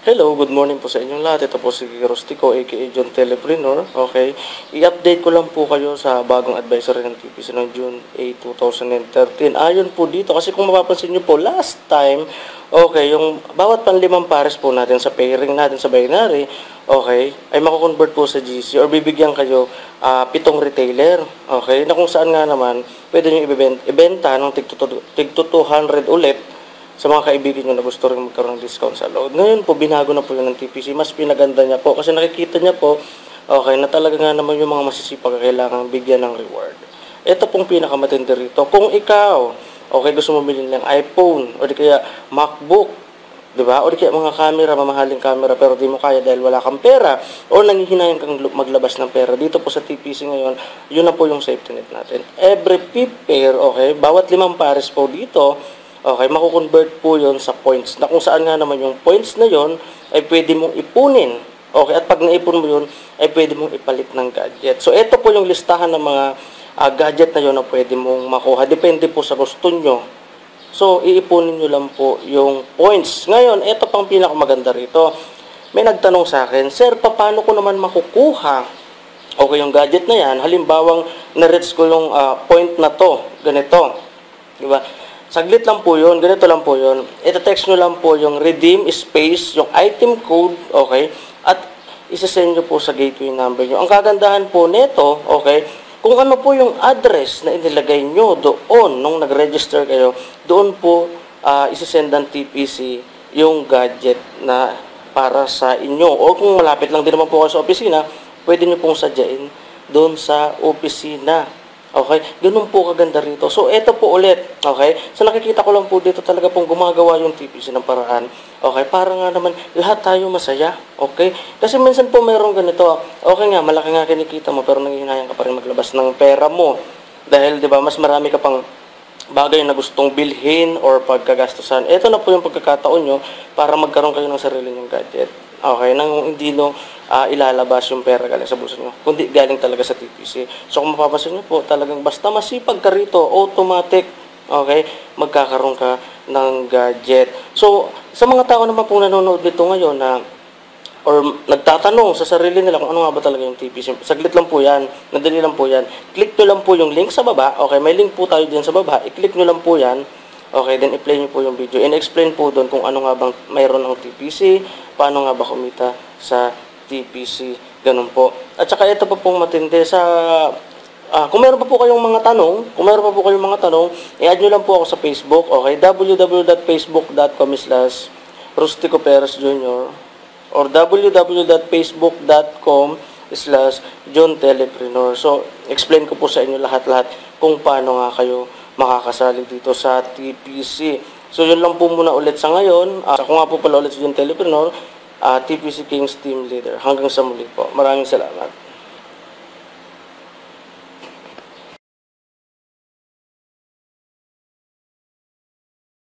Hello, good morning po sa inyong lahat. Ito po si Rostico, aka John Telepreneur. Okay, i-update ko lang po kayo sa bagong advisory ng TPC noong June 8, 2013. Ayon po dito, kasi kung mapapansin nyo po, last time, okay, yung bawat panlimang pares po natin sa pairing natin sa binary, okay, ay mako-convert po sa GC or bibigyan kayo 7 retailer. Okay, na kung saan nga naman, pwede nyo ibenta ng tig 200 ulit sa mga kaibigan nyo na gusto rin magkaroon ng discount sa load. Ngayon po, binago na po yun ng TPC. Mas pinaganda niya po kasi nakikita niya po, okay, na talaga nga naman yung mga masisipag kailangan bigyan ng reward. Ito pong pinakamatindi rito. Kung ikaw, okay, gusto mo bilhin ng iPhone o di kaya MacBook, di ba? O di kaya mga camera, mamahaling camera, pero di mo kaya dahil wala kang pera o nanghihinayan kang maglabas ng pera. Dito po sa TPC ngayon, yun na po yung safety net natin. Every 5 pair, okay, bawat 5 pares po dito, okay, makukonvert po yon sa points. Na kung saan nga naman yung points na yon ay pwede mong ipunin. Okay, at pag naipon mo yun, ay pwede mong ipalit ng gadget. So, ito po yung listahan ng mga gadget na yon na pwede mong makuha. Depende po sa gusto nyo. So, iipunin nyo lang po yung points. Ngayon, ito pang pinakamaganda rito. May nagtanong sa akin, Sir, paano ko naman makukuha? Okay, yung gadget na yan, halimbawang na-reach ko yung point na to, ganito. Diba? Saglit lang po yun, ganito lang po yun. Ito-text nyo lang po yung redeem space, yung item code, okay, at isa-send nyo po sa gateway number nyo. Ang kagandahan po nito, okay, kung ano po yung address na inilagay nyo doon nung nag-register kayo, doon po isa-send ng TPC yung gadget na para sa inyo. O kung malapit lang din naman po kayo sa opisina, pwede nyo pong sadyain doon sa opisina. Okay? Ganun po kaganda rito. So, eto po ulit. Okay? So, nakikita ko lang po dito talaga pong gumagawa yung TPC ng paraan. Okay? Para nga naman, lahat tayo masaya. Okay? Kasi minsan po mayroong ganito. Okay nga, malaki nga kinikita mo, pero nangihinayang ka pa rin maglabas ng pera mo. Dahil, di ba, mas marami ka pang bagay na gustong bilhin or pagkagastusan. Ito na po yung pagkakataon nyo para magkaroon kayo ng sarili nyong gadget. Okay, nang hindi ilalabas yung pera galing sa bulsa nyo, kundi galing talaga sa TPC. So, kung mapapansin nyo po, talagang basta masipag ka rito, automatic, okay, magkakaroon ka ng gadget. So, sa mga tao naman po nanonood dito ngayon na or nagtatanong sa sarili nila kung ano nga ba talaga yung TPC. Saglit lang po yan, nadali lang po yan. Click nyo lang po yung link sa baba. Okay, may link po tayo din sa baba. I-click nyo lang po yan. Okay, then i-play nyo po yung video. And-explain po doon kung ano nga bang mayroon ng TPC, paano nga ba kumita sa TPC. Ganun po. At saka ito pa pong matindi sa kung meron pa po kayong mga tanong, i-add nyo lang po ako sa Facebook. Okay, www.facebook.com/RusticoPerezJr or www.facebook.com/JohnTelepreneur. So, explain ko po sa inyo lahat-lahat kung paano nga kayo makakasali dito sa TPC. So, yun lang po muna ulit sa ngayon. Ako nga po pala ulit si John Telepreneur, TPC Kings Team Leader. Hanggang sa muli po. Maraming salamat.